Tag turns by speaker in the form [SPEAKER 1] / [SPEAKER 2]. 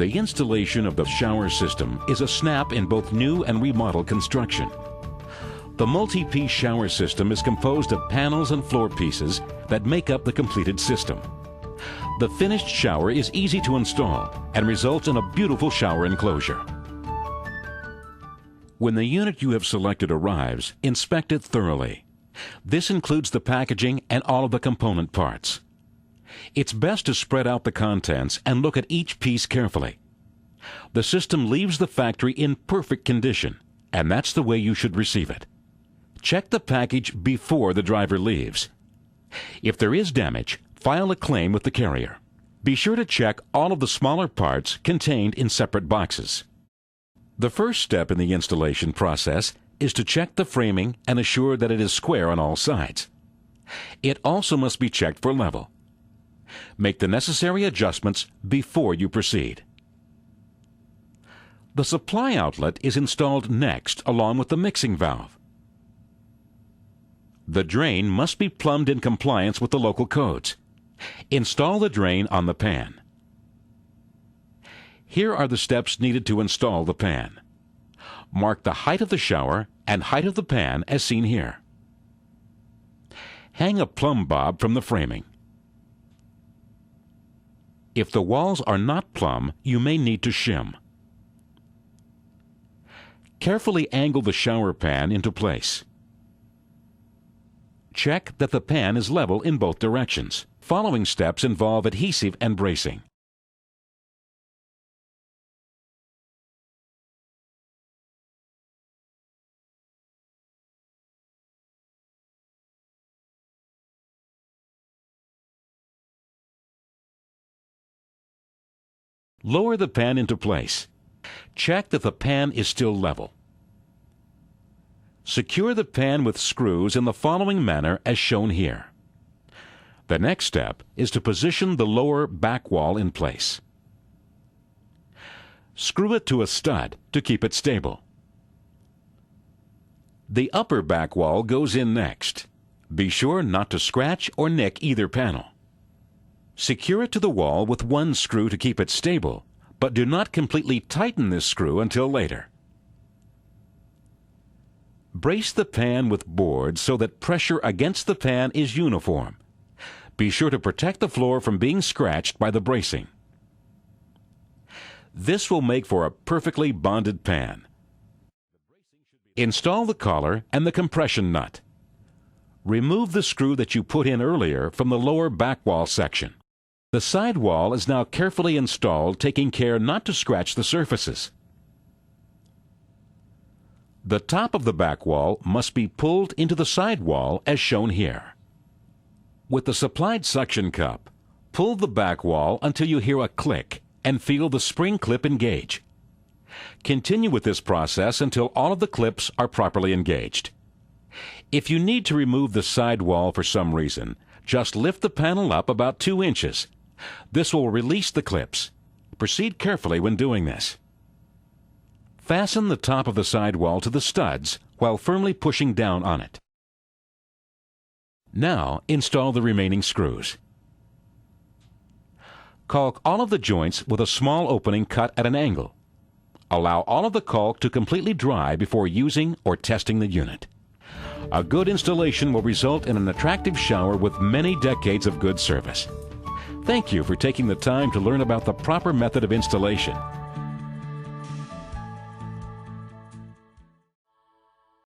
[SPEAKER 1] The installation of the shower system is a snap in both new and remodel construction. The multi-piece shower system is composed of panels and floor pieces that make up the completed system. The finished shower is easy to install and results in a beautiful shower enclosure. When the unit you have selected arrives, inspect it thoroughly. This includes the packaging and all of the component parts. It's best to spread out the contents and look at each piece carefully. The system leaves the factory in perfect condition, and that's the way you should receive it. Check the package before the driver leaves. If there is damage, file a claim with the carrier. Be sure to check all of the smaller parts contained in separate boxes. The first step in the installation process is to check the framing and assure that it is square on all sides. It also must be checked for level. Make the necessary adjustments before you proceed. The supply outlet is installed next along with the mixing valve. The drain must be plumbed in compliance with the local codes. Install the drain on the pan. Here are the steps needed to install the pan. Mark the height of the shower and height of the pan as seen here. Hang a plumb bob from the framing. If the walls are not plumb, you may need to shim. Carefully angle the shower pan into place. Check that the pan is level in both directions. Following steps involve adhesive and bracing. Lower the pan into place. Check that the pan is still level. Secure the pan with screws in the following manner as shown here. The next step is to position the lower back wall in place. Screw it to a stud to keep it stable. The upper back wall goes in next. Be sure not to scratch or nick either panel. Secure it to the wall with one screw to keep it stable, but do not completely tighten this screw until later. Brace the pan with boards so that pressure against the pan is uniform. Be sure to protect the floor from being scratched by the bracing. This will make for a perfectly bonded pan. Install the collar and the compression nut. Remove the screw that you put in earlier from the lower back wall section. The side wall is now carefully installed, taking care not to scratch the surfaces. The top of the back wall must be pulled into the side wall as shown here. With the supplied suction cup, pull the back wall until you hear a click and feel the spring clip engage. Continue with this process until all of the clips are properly engaged. If you need to remove the side wall for some reason, just lift the panel up about 2 inches. This will release the clips. Proceed carefully when doing this. Fasten the top of the side wall to the studs while firmly pushing down on it. Now install the remaining screws. Caulk all of the joints with a small opening cut at an angle. Allow all of the caulk to completely dry before using or testing the unit. A good installation will result in an attractive shower with many decades of good service. Thank you for taking the time to learn about the proper method of installation.